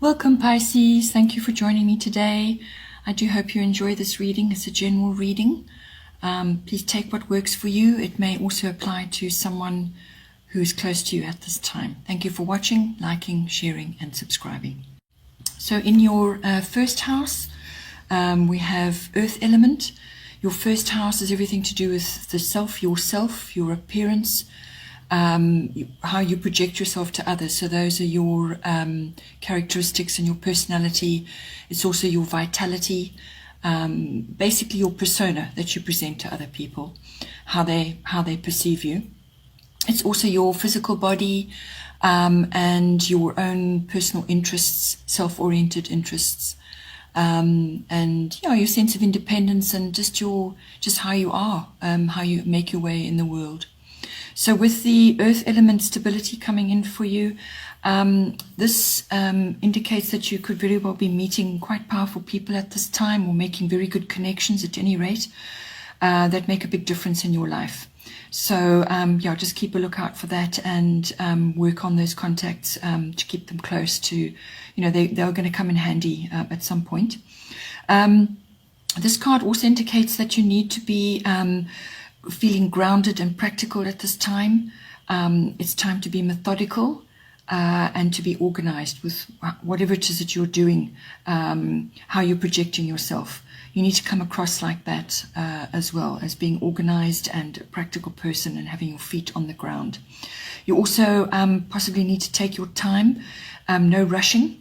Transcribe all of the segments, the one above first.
Welcome, Pisces. Thank you for joining me today. I do hope you enjoy this reading. It's a general reading. Please take what works for you. It may also apply to someone who is close to you at this time. Thank you for watching, liking, sharing, and subscribing. So in your first house, we have Earth element. Your first house is everything to do with the self, your appearance, how you project yourself to others. So those are your characteristics and your personality. It's also your vitality, basically your persona that you present to other people, how they perceive you. It's also your physical body, and your own personal interests, self-oriented interests, and your sense of independence and just how you are, how you make your way in the world. So with the earth element stability coming in for you, this indicates that you could very well be meeting quite powerful people at this time, or making very good connections at any rate, that make a big difference in your life. So just keep a lookout for that, and work on those contacts to keep them close to, they're going to come in handy at some point. This card also indicates that you need to be feeling grounded and practical at this time. It's time to be methodical and to be organized with whatever it is that you're doing, how you're projecting yourself. You need to come across like that as well, as being organized and a practical person and having your feet on the ground. You also possibly need to take your time, no rushing.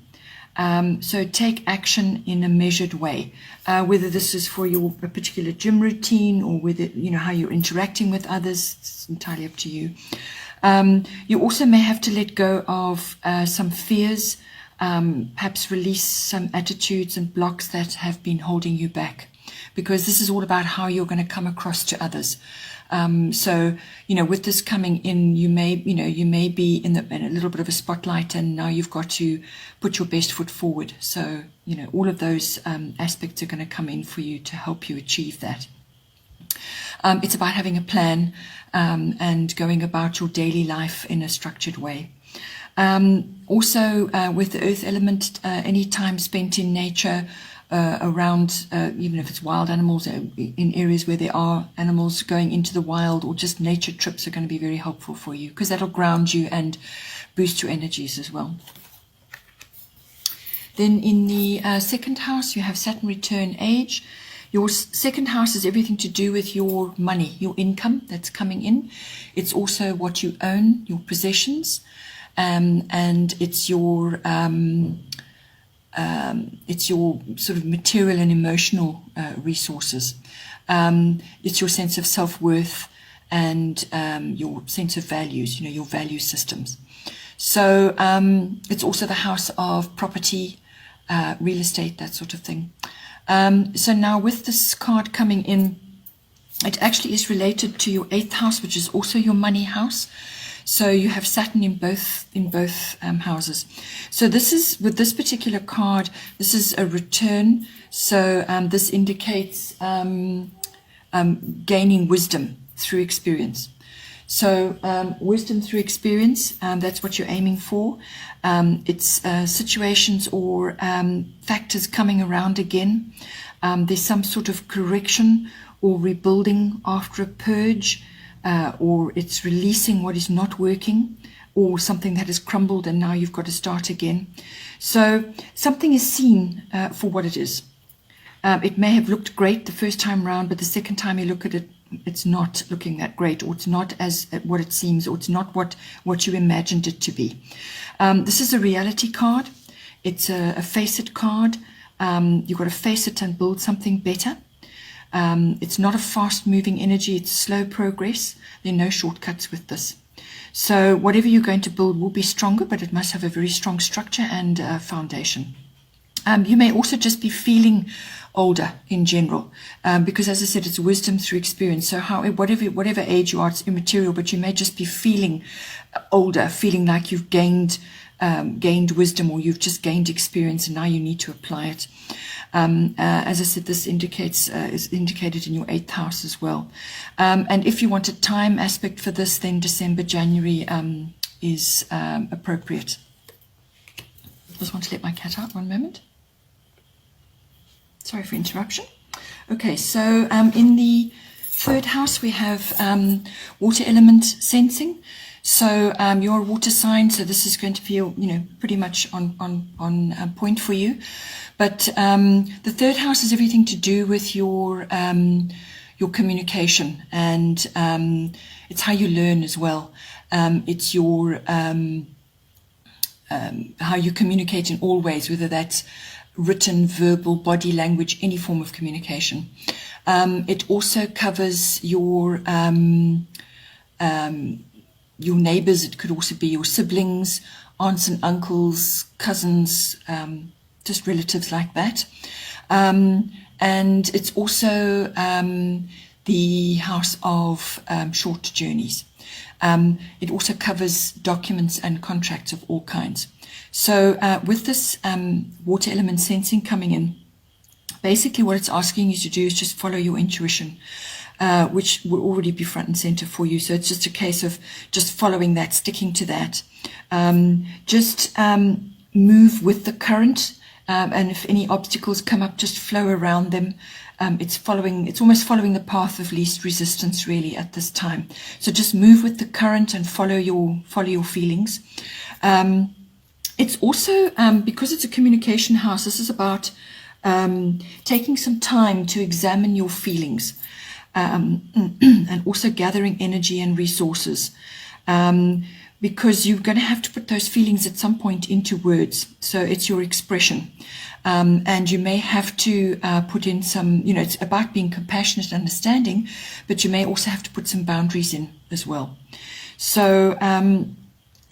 So take action in a measured way, whether this is for your particular gym routine, or whether, how you're interacting with others. It's entirely up to you. You also may have to let go of some fears, perhaps release some attitudes and blocks that have been holding you back, because this is all about how you're going to come across to others. So, with this coming in, you may be in a little bit of a spotlight, and now you've got to put your best foot forward. So, all of those aspects are going to come in for you to help you achieve that. It's about having a plan, and going about your daily life in a structured way. Also, with the earth element, any time spent in nature, around, even if it's wild animals, in areas where there are animals going into the wild, or just nature trips, are going to be very helpful for you, because that'll ground you and boost your energies as well. Then in the second house, you have Saturn return age. Your second house is everything to do with your money, your income that's coming in. It's also what you own, your possessions, and it's your sort of material and emotional resources. It's your sense of self-worth and your sense of values, your value systems. So it's also the house of property, real estate, that sort of thing. So now with this card coming in, it actually is related to your 8th house, which is also your money house. So you have Saturn in both houses. So this is, with this particular card, this is a return. So this indicates gaining wisdom through experience. So wisdom through experience, that's what you're aiming for. It's situations or factors coming around again. There's some sort of correction or rebuilding after a purge. Or it's releasing what is not working, or something that has crumbled and now you've got to start again. So something is seen for what it is. It may have looked great the first time round, but the second time you look at it, it's not looking that great, or it's not as what it seems, or it's not what you imagined it to be. This is a reality card. It's a face it card. You've got to face it and build something better. It's not a fast-moving energy, it's slow progress. There are no shortcuts with this. So whatever you're going to build will be stronger, but it must have a very strong structure and foundation. You may also just be feeling older in general, because as I said, it's wisdom through experience. So whatever age you are, it's immaterial, but you may just be feeling older, feeling like you've gained wisdom, or you've just gained experience and now you need to apply it. As I said, this is indicated in your 8th house as well. And if you want a time aspect for this, then December, January is appropriate. Just want to let my cat out 1 moment. Sorry for interruption. Okay, so in the 3rd house we have water element sensing. So you're a water sign, so this is going to feel, pretty much on point for you. But the 3rd house is everything to do with your communication, and it's how you learn as well. It's your how you communicate in all ways, whether that's written, verbal, body language, any form of communication. It also covers your neighbors. It could also be your siblings, aunts and uncles, cousins, just relatives like that. And it's also the house of short journeys. It also covers documents and contracts of all kinds. So with this water element sensing coming in, basically what it's asking you to do is just follow your intuition, which will already be front and center for you. So it's just a case of just following that, sticking to that. Just move with the current, and if any obstacles come up, just flow around them. It's almost following the path of least resistance really at this time. So just move with the current and follow your feelings. It's also, because it's a communication house, this is about taking some time to examine your feelings, and also gathering energy and resources, because you're going to have to put those feelings at some point into words. So it's your expression. And you may have to put in some, it's about being compassionate and understanding, but you may also have to put some boundaries in as well. So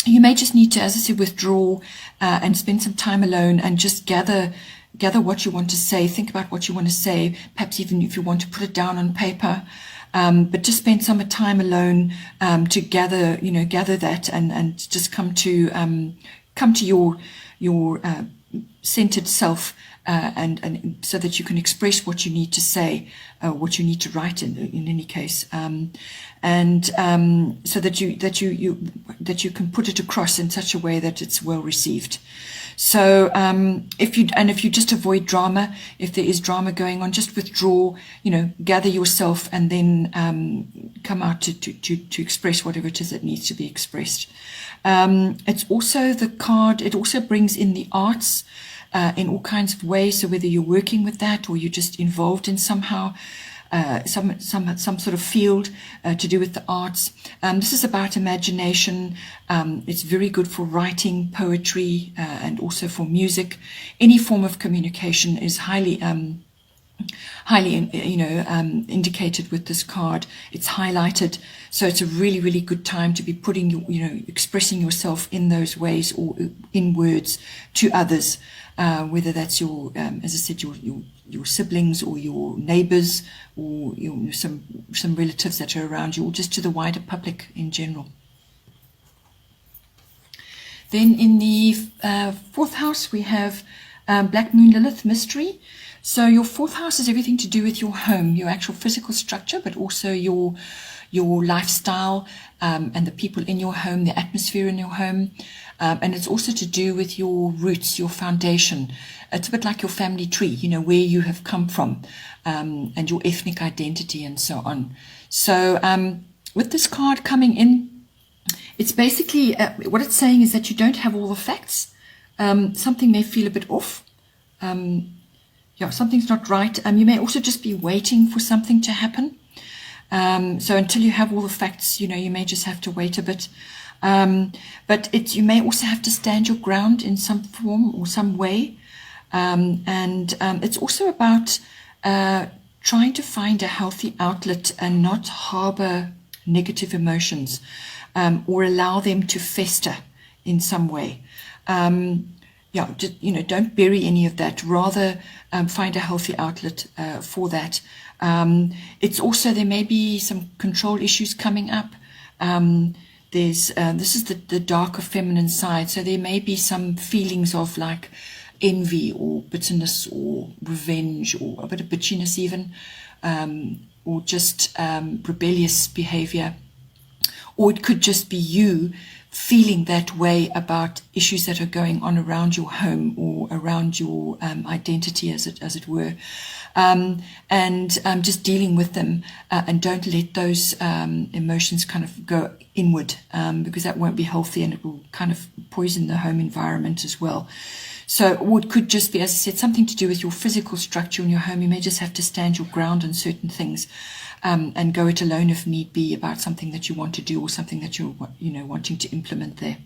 you may just need to, as I said, withdraw and spend some time alone and just gather what you want to say. Think about what you want to say, perhaps even if you want to put it down on paper. But just spend some time alone to gather that and just come to your centered self, and so that you can express what you need to say, what you need to write in any case, and so that you can put it across in such a way that it's well received. So if you just avoid drama, if there is drama going on, just withdraw, gather yourself, and then come out to express whatever it is that needs to be expressed. It's also the card, it also brings in the arts in all kinds of ways. So whether you're working with that or you're just involved in somehow, some sort of field to do with the arts. This is about imagination. It's very good for writing, poetry, and also for music. Any form of communication is highly indicated with this card. It's highlighted, so it's a really, really good time to be putting expressing yourself in those ways or in words to others, whether that's your, as I said, your siblings or your neighbors or some relatives that are around you, or just to the wider public in general. Then in the 4th house we have Black Moon Lilith Mystery. So your 4th house is everything to do with your home, your actual physical structure, but also your lifestyle, and the people in your home, the atmosphere in your home. And it's also to do with your roots, your foundation. It's a bit like your family tree, where you have come from, and your ethnic identity and so on. So with this card coming in, it's basically, what it's saying is that you don't have all the facts. Something may feel a bit off. Something's not right. You may also just be waiting for something to happen. So until you have all the facts, you may just have to wait a bit. But you may also have to stand your ground in some form or some way. And it's also about trying to find a healthy outlet and not harbor negative emotions, or allow them to fester in some way. Don't bury any of that. Rather, find a healthy outlet for that. It's also, there may be some control issues coming up. This is the darker feminine side, so there may be some feelings of like envy or bitterness or revenge or a bit of bitchiness even, or just rebellious behavior. Or it could just be you feeling that way about issues that are going on around your home or around your identity, as it were, and just dealing with them, and don't let those emotions kind of go inward, because that won't be healthy, and it will kind of poison the home environment as well. So, or it could just be, as I said, something to do with your physical structure in your home. You may just have to stand your ground on certain things, and go it alone if need be about something that you want to do or something that you're, wanting to implement there.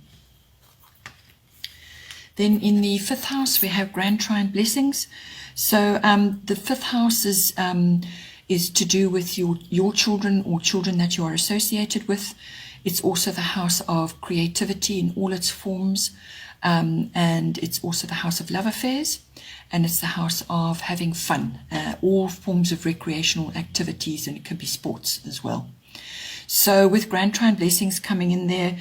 Then in the 5th house, we have Grand Trine blessings. So the 5th house is to do with your children or children that you are associated with. It's also the house of creativity in all its forms, and it's also the house of love affairs, and it's the house of having fun, all forms of recreational activities, and it can be sports as well. So with Grand Trine blessings coming in there,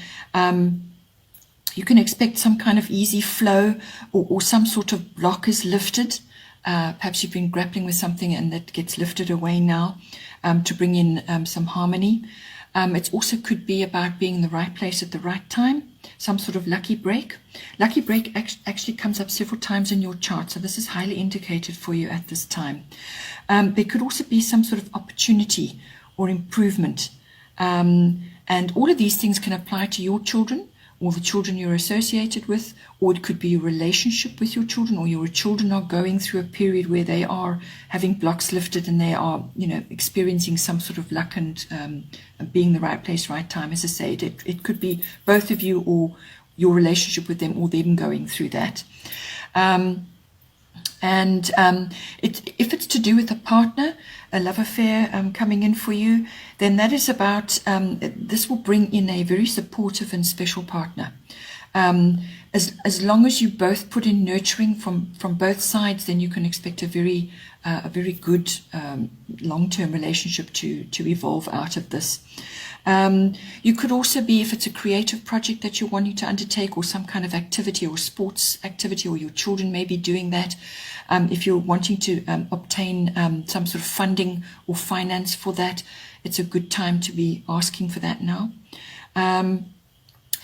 you can expect some kind of easy flow, or some sort of block is lifted. Perhaps you've been grappling with something and that gets lifted away now, to bring in some harmony. It also could be about being in the right place at the right time, some sort of lucky break. Lucky break actually comes up several times in your chart, so this is highly indicated for you at this time. There could also be some sort of opportunity or improvement, and all of these things can apply to your children or the children you're associated with, or it could be a relationship with your children, or your children are going through a period where they are having blocks lifted and they are, experiencing some sort of luck and being in the right place, right time. As I said, it could be both of you or your relationship with them or them going through that. If it's to do with a partner, a love affair coming in for you, then that is about, this will bring in a very supportive and special partner. As long as you both put in nurturing from both sides, then you can expect a very good long-term relationship to evolve out of this. You could also be, if it's a creative project that you're wanting to undertake, or some kind of activity or sports activity, or your children may be doing that. If you're wanting to obtain some sort of funding or finance for that, it's a good time to be asking for that now.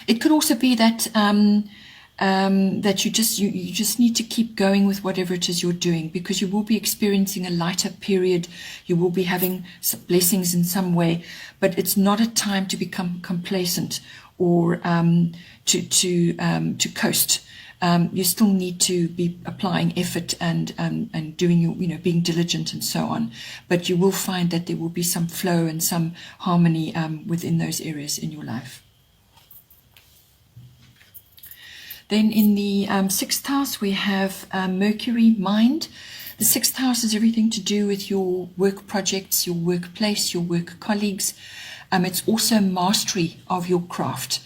It could also be that that you just need to keep going with whatever it is you're doing, because you will be experiencing a lighter period. You will be having some blessings in some way, but it's not a time to become complacent or to coast. You still need to be applying effort and doing your, being diligent and so on. But you will find that there will be some flow and some harmony within those areas in your life. Then in the 6th house, we have Mercury, mind. The 6th house is everything to do with your work projects, your workplace, your work colleagues. It's also mastery of your craft,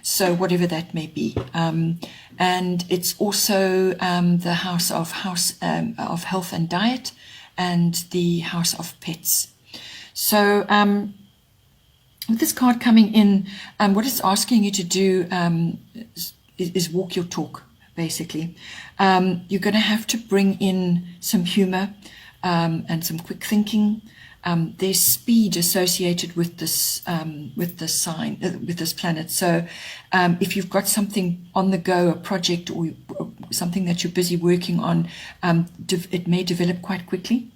so whatever that may be. And it's also the house of health and diet, and the house of pets. So with this card coming in, what it's asking you to do is walk your talk, basically. You're going to have to bring in some humor and some quick thinking. There's speed associated with this sign, with this planet. So if you've got something on the go, a project or something that you're busy working on, it may develop quite quickly.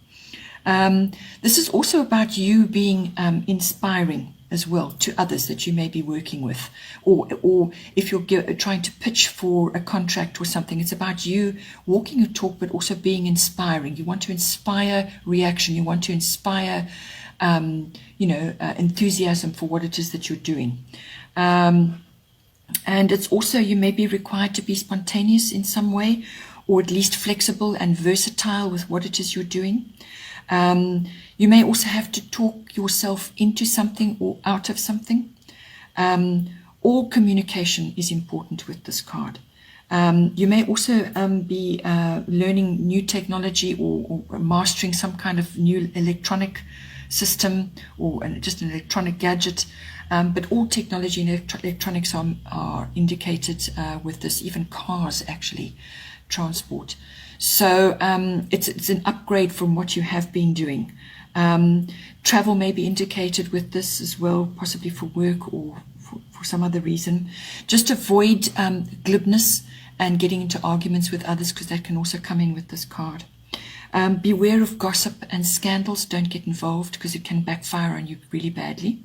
This is also about you being inspiring as well to others that you may be working with, or if you're trying to pitch for a contract or something, it's about you walking your talk but also being inspiring. You want to inspire reaction, you want to inspire enthusiasm for what it is that you're doing. And it's also, you may be required to be spontaneous in some way, or at least flexible and versatile with what it is you're doing. You may also have to talk yourself into something or out of something. All communication is important with this card. You may also be learning new technology or mastering some kind of new electronic system or just an electronic gadget. But all technology and electronics are indicated with this, even cars actually, transport. So it's an upgrade from what you have been doing. Travel may be indicated with this as well, possibly for work or for some other reason. Just avoid glibness and getting into arguments with others, because that can also come in with this card. Beware of gossip and scandals. Don't get involved, because it can backfire on you really badly.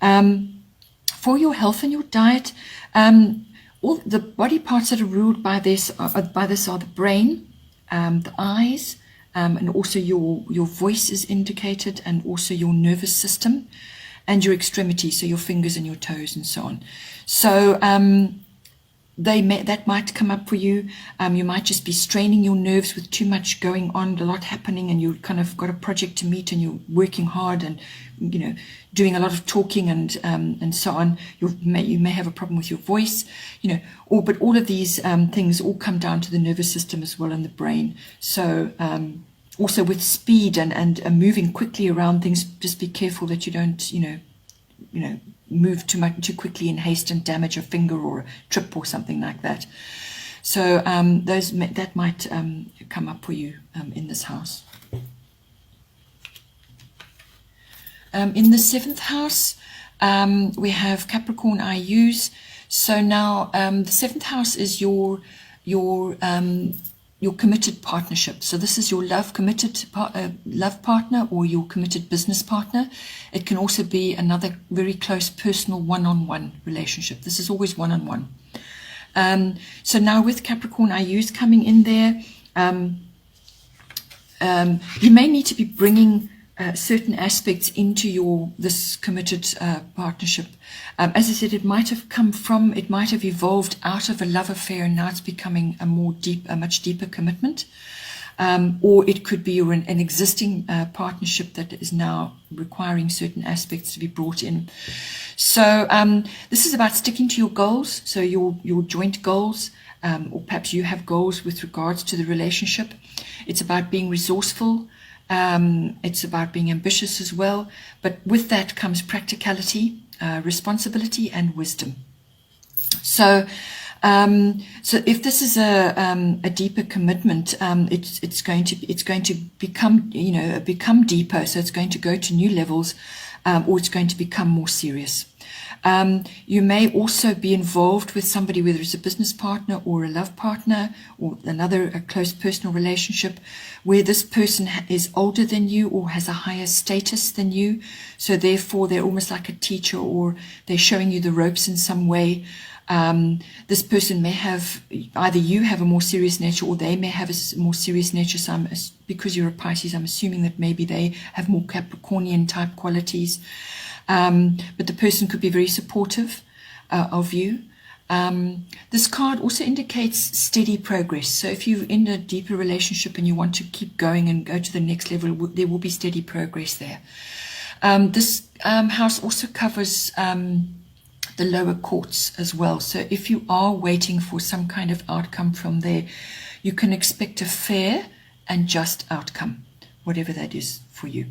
For your health and your diet, all the body parts that are ruled by this are the brain, the eyes, and also your voice is indicated, and also your nervous system and your extremities, so your fingers and your toes and so on. So that might come up for you. You might just be straining your nerves with too much going on, a lot happening, and you've kind of got a project to meet and you're working hard and, you know, doing a lot of talking and so on. You may have a problem with your voice, you know, but all of these things all come down to the nervous system as well, and the brain. So also with speed and moving quickly around things, just be careful that you don't, you know, move too quickly in haste and damage a finger or a trip or something like that. So that might come up for you in this house. In the 7th house, we have Capricorn IUs. So now the 7th house is your committed partnership. So this is your love partner or your committed business partner. It can also be another very close personal one-on-one relationship. This is always one-on-one. So now with Capricorn IUs coming in there, you may need to be bringing certain aspects into this committed partnership. As I said, it might have evolved out of a love affair, and now it's becoming a much deeper commitment. Or it could be an existing partnership that is now requiring certain aspects to be brought in. So this is about sticking to your goals, so your joint goals, or perhaps you have goals with regards to the relationship. It's about being resourceful. It's about being ambitious as well, but with that comes practicality, responsibility, and wisdom. So if this is a deeper commitment, it's going to become deeper. So it's going to go to new levels, or it's going to become more serious. You may also be involved with somebody, whether it's a business partner or a love partner or a close personal relationship, where this person is older than you or has a higher status than you. So therefore they're almost like a teacher, or they're showing you the ropes in some way. This person may have, either you have a more serious nature or they may have a more serious nature. So because you're a Pisces, I'm assuming that maybe they have more Capricornian type qualities. But the person could be very supportive of you. This card also indicates steady progress. So if you're in a deeper relationship and you want to keep going and go to the next level, there will be steady progress there. This house also covers the lower courts as well. So if you are waiting for some kind of outcome from there, you can expect a fair and just outcome, whatever that is for you.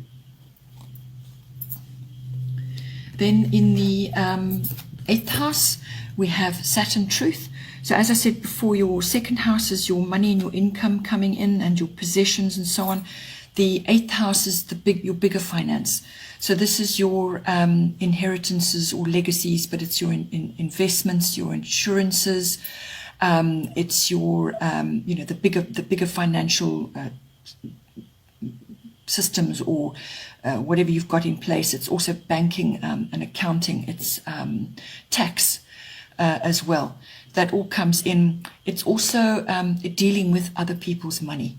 Then in the 8th house, we have Saturn Truth. So as I said before, your 2nd house is your money and your income coming in and your possessions and so on. The 8th house is your bigger finance. So this is your inheritances or legacies, but it's your investments, your insurances. It's your the bigger financial systems, or whatever you've got in place. It's also banking and accounting. It's tax as well. That all comes in. It's also dealing with other people's money.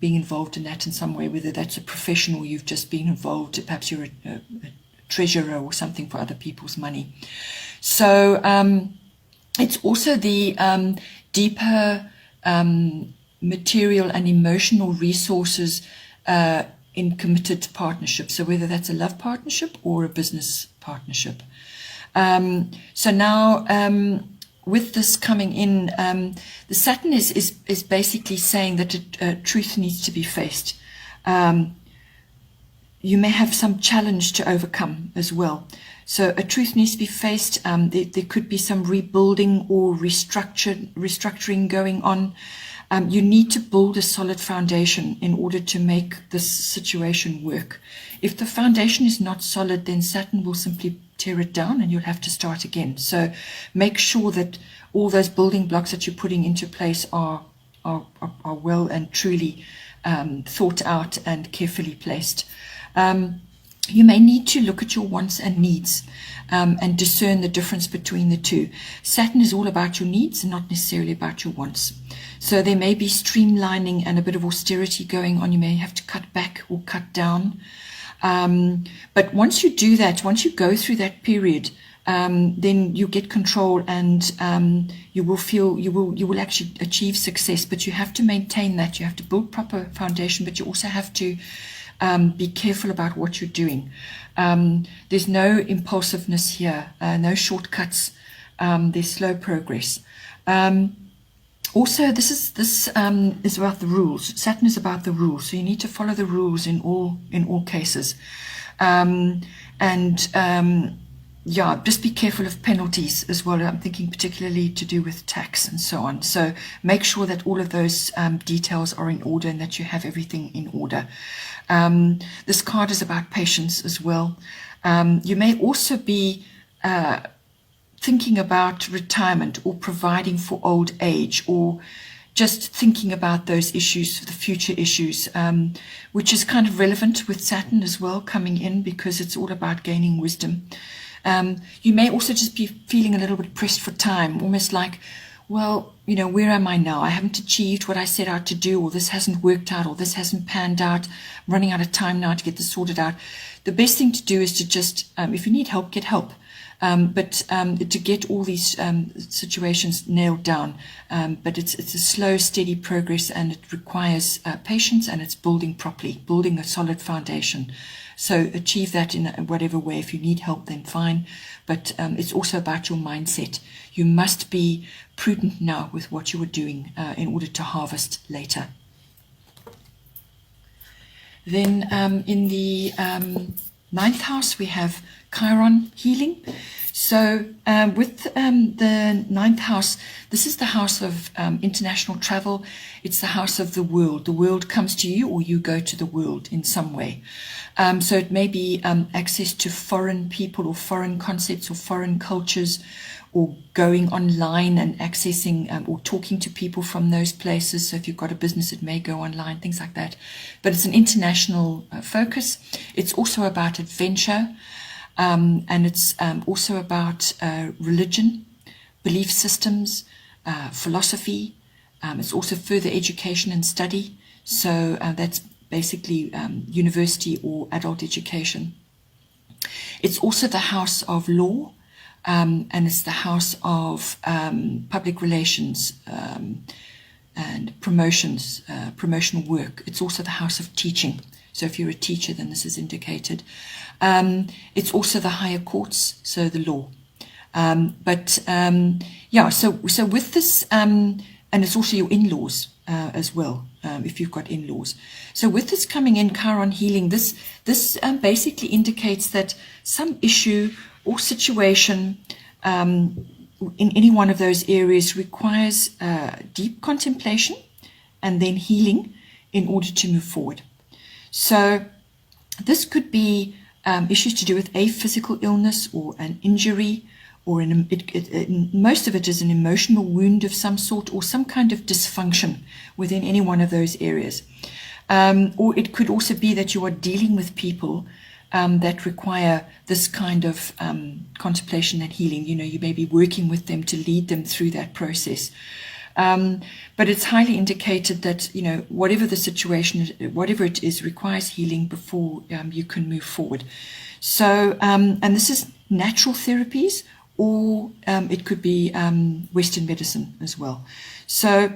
Being involved in that in some way, whether that's a profession or you've just been involved, perhaps you're a treasurer or something for other people's money. So it's also the deeper material and emotional resources in committed partnerships. So whether that's a love partnership or a business partnership. So now with this coming in, the Saturn is basically saying that truth needs to be faced. You may have some challenge to overcome as well. So a truth needs to be faced. There could be some rebuilding or restructuring going on. You need to build a solid foundation in order to make this situation work. If the foundation is not solid, then Saturn will simply tear it down and you'll have to start again. So make sure that all those building blocks that you're putting into place are well and truly thought out and carefully placed. You may need to look at your wants and needs and discern the difference between the two. Saturn is all about your needs and not necessarily about your wants. So there may be streamlining and a bit of austerity going on. You may have to cut back or cut down. But once you do that, once you go through that period, then you get control and you will actually achieve success. But you have to maintain that. You have to build proper foundation, but you also have to be careful about what you're doing. There's no impulsiveness here, no shortcuts. There's slow progress. Also, this is about the rules. Saturn is about the rules, so you need to follow the rules in all cases. Yeah, just be careful of penalties as well. I'm thinking particularly to do with tax and so on. So make sure that all of those details are in order and that you have everything in order. This card is about patience as well. You may also be thinking about retirement or providing for old age, or just thinking about those issues, the future issues, which is kind of relevant with Saturn as well coming in, because it's all about gaining wisdom. You may also just be feeling a little bit pressed for time, almost like, well, where am I now? I haven't achieved what I set out to do, or this hasn't worked out, or this hasn't panned out. I'm running out of time now to get this sorted out. The best thing to do is to just, if you need help, get help. But to get all these situations nailed down. But it's a slow, steady progress, and it requires patience, and it's building properly, building a solid foundation. So achieve that in whatever way. If you need help, then fine. But it's also about your mindset. You must be prudent now with what you are doing in order to harvest later. Then in the ninth house, we have Chiron healing. So with the ninth house, this is the house of international travel. It's the house of the world. The world comes to you, or you go to the world in some way. So it may be access to foreign people or foreign concepts or foreign cultures, or going online and accessing or talking to people from those places. So if you've got a business, it may go online, things like that. But it's an international focus. It's also about adventure. And it's also about religion, belief systems, philosophy. It's also further education and study. So that's basically university or adult education. It's also the house of law, and it's the house of public relations and promotions, promotional work. It's also the house of teaching. So if you're a teacher, then this is indicated. It's also the higher courts, so the law. Yeah, so with this, and it's also your in-laws as well, if you've got in-laws. So with this coming in, Chiron healing, this basically indicates that some issue or situation in any one of those areas requires deep contemplation and then healing in order to move forward. So this could be issues to do with a physical illness or an injury, or most of it is an emotional wound of some sort, or some kind of dysfunction within any one of those areas. Or it could also be that you are dealing with people that require this kind of contemplation and healing. You may be working with them to lead them through that process. But it's highly indicated that, whatever the situation, whatever it is, requires healing before you can move forward. So, and this is natural therapies, or it could be Western medicine as well. So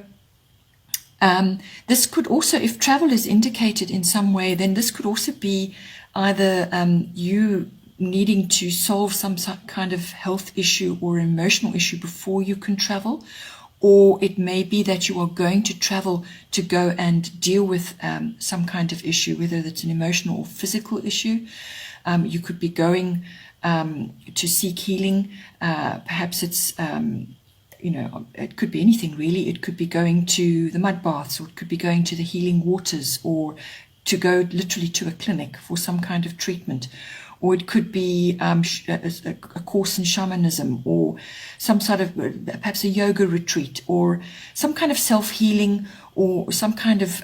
this could also, if travel is indicated in some way, then this could also be either you needing to solve some kind of health issue or emotional issue before you can travel, or it may be that you are going to travel to go and deal with some kind of issue, whether it's an emotional or physical issue. You could be going to seek healing. Perhaps it's, it could be anything really. It could be going to the mud baths, or it could be going to the healing waters, or to go literally to a clinic for some kind of treatment. or it could be a course in shamanism, or some sort of perhaps a yoga retreat, or some kind of self-healing, or some kind of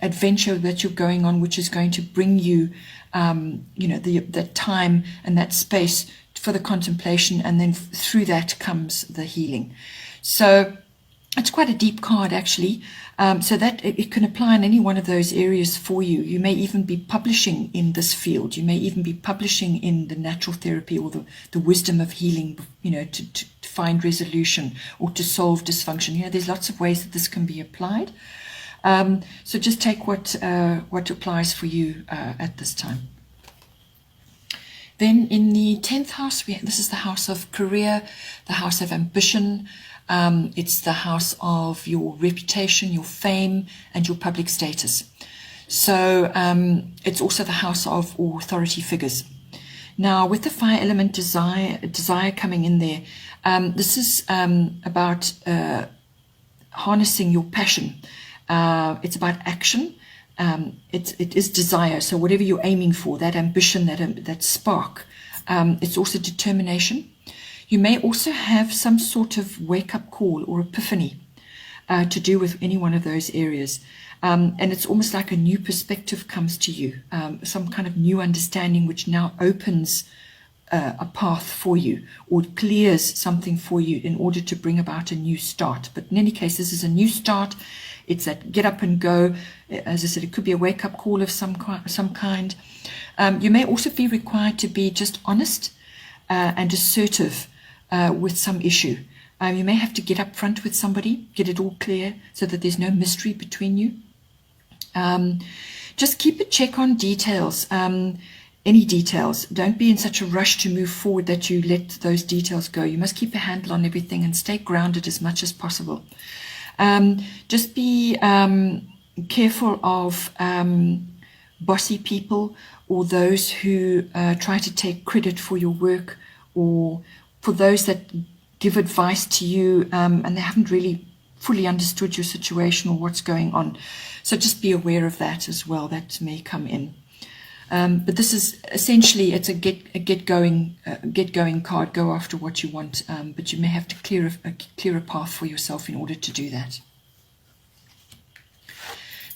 adventure that you're going on, which is going to bring you, that time and that space for the contemplation, and then through that comes the healing. So it's quite a deep card, actually, so that it can apply in any one of those areas for you. You may even be publishing in this field. You may even be publishing in the natural therapy or the wisdom of healing, to find resolution or to solve dysfunction. There's lots of ways that this can be applied. So just take what applies for you at this time. Then in the 10th house, this is the house of career, the house of ambition. It's the house of your reputation, your fame, and your public status. So it's also the house of authority figures. Now, with the fire element desire coming in there, this is about harnessing your passion. It's about action. It is desire. So whatever you're aiming for, that ambition, that spark. It's also determination. You may also have some sort of wake-up call or epiphany to do with any one of those areas. And it's almost like a new perspective comes to you, some kind of new understanding which now opens a path for you, or clears something for you in order to bring about a new start. But in any case, this is a new start. It's that get up and go. As I said, it could be a wake-up call of some kind. You may also be required to be just honest and assertive with some issue. You may have to get up front with somebody, get it all clear so that there's no mystery between you. Just keep a check on details, any details. Don't be in such a rush to move forward that you let those details go. You must keep a handle on everything and stay grounded as much as possible. Just be careful of bossy people, or those who try to take credit for your work, or for those that give advice to you and they haven't really fully understood your situation or what's going on. So just be aware of that as well. That may come in. But this is essentially, it's a get going card. Go after what you want, but you may have to clear a path for yourself in order to do that.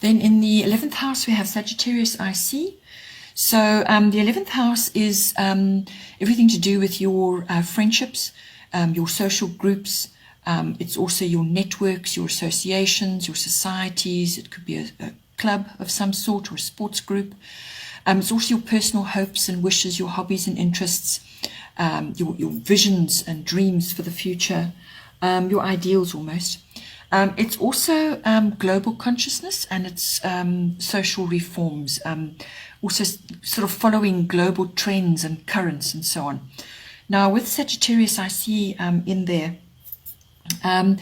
Then in the 11th house, we have Sagittarius IC. So the 11th house is everything to do with your friendships, your social groups. It's also your networks, your associations, your societies. It could be a club of some sort or a sports group. It's also your personal hopes and wishes, your hobbies and interests, your visions and dreams for the future, your ideals almost. It's also global consciousness, and it's social reforms, also sort of following global trends and currents and so on. Now with Sagittarius, I see in there, in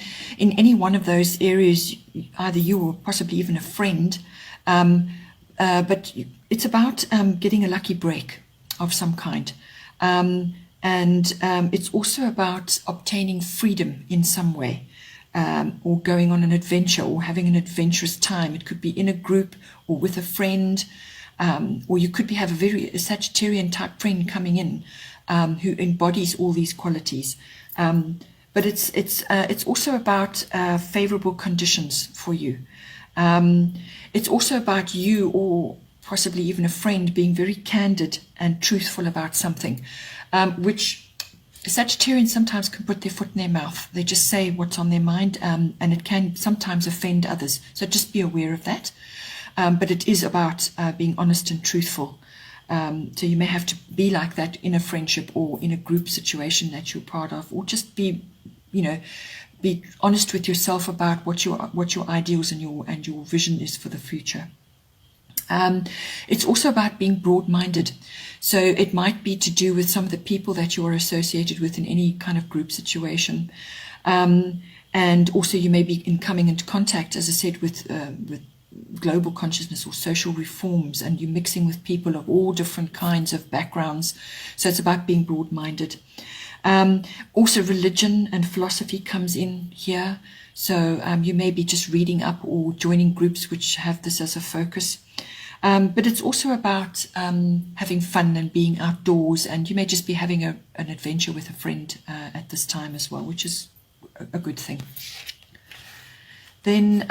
any one of those areas, either you or possibly even a friend, but it's about getting a lucky break of some kind. And it's also about obtaining freedom in some way, or going on an adventure, or having an adventurous time. It could be in a group or with a friend, or you could have a Sagittarian type friend coming in who embodies all these qualities. But it's also about favorable conditions for you. It's also about you, or possibly even a friend, being very candid and truthful about something, which Sagittarians sometimes can put their foot in their mouth. They just say what's on their mind, and it can sometimes offend others. So just be aware of that. But it is about being honest and truthful. So you may have to be like that in a friendship or in a group situation that you're part of, or just be honest with yourself about what your ideals and your vision is for the future. It's also about being broad-minded. So it might be to do with some of the people that you are associated with in any kind of group situation. And also you may be coming into contact, as I said, with global consciousness or social reforms, and you're mixing with people of all different kinds of backgrounds. So it's about being broad-minded. Also religion and philosophy comes in here. So you may be just reading up or joining groups which have this as a focus. But it's also about having fun and being outdoors, and you may just be having an adventure with a friend at this time as well, which is a good thing. Then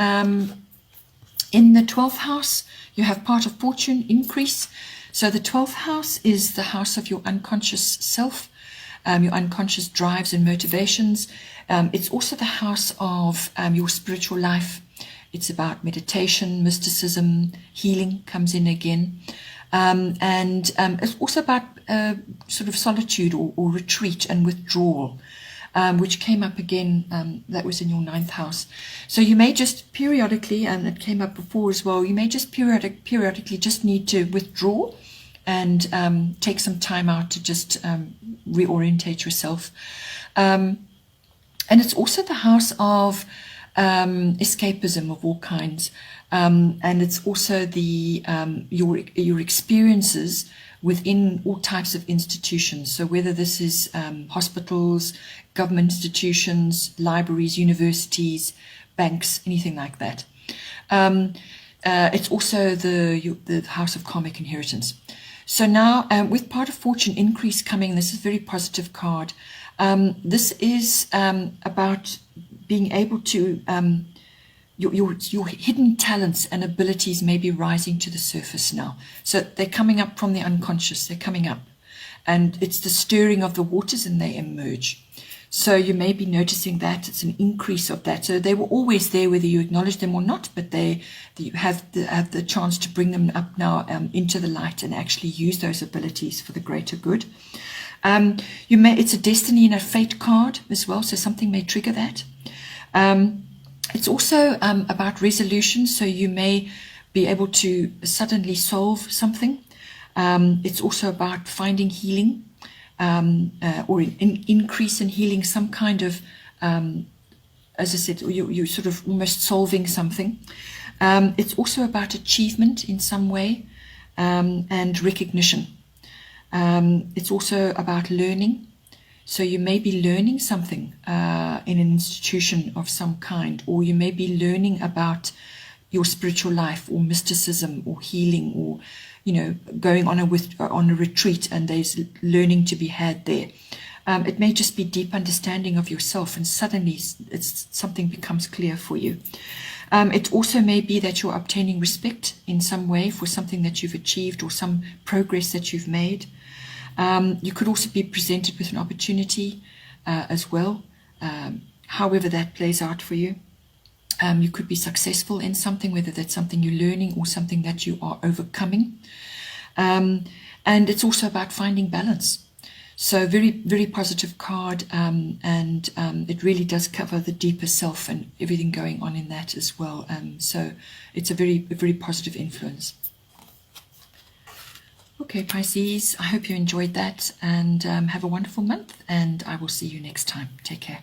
in the 12th house, you have part of fortune increase. So the 12th house is the house of your unconscious self, your unconscious drives and motivations. It's also the house of your spiritual life. It's about meditation, mysticism, healing comes in again. And it's also about sort of solitude or retreat and withdrawal, which came up again, that was in your 9th house. So you may just periodically, and it came up before as well, you may just periodically just need to withdraw and take some time out to just reorientate yourself. And it's also the house of escapism of all kinds, and it's also the your experiences within all types of institutions. So whether this is hospitals, government institutions, libraries, universities, banks, anything like that. It's also the house of karmic inheritance. So now with part of fortune increase coming, this is a very positive card. This is about being able to, your hidden talents and abilities may be rising to the surface now. So they're coming up from the unconscious, they're coming up. And it's the stirring of the waters and they emerge. So you may be noticing that it's an increase of that. So they were always there, whether you acknowledge them or not, but you have the chance to bring them up now into the light and actually use those abilities for the greater good. It's a destiny and a fate card as well, so something may trigger that. It's also about resolution, so you may be able to suddenly solve something. It's also about finding healing, or an increase in healing, some kind of, as I said, you're sort of almost solving something. It's also about achievement in some way, and recognition. It's also about learning. So you may be learning something in an institution of some kind, or you may be learning about your spiritual life or mysticism or healing, or going on a retreat, and there's learning to be had there. It may just be deep understanding of yourself, and suddenly something becomes clear for you. It also may be that you're obtaining respect in some way for something that you've achieved or some progress that you've made. You could also be presented with an opportunity as well, however that plays out for you. You could be successful in something, whether that's something you're learning or something that you are overcoming. And it's also about finding balance. So very, very positive card, and it really does cover the deeper self and everything going on in that as well. So it's a very positive influence. Okay, Pisces, I hope you enjoyed that, and have a wonderful month, and I will see you next time. Take care.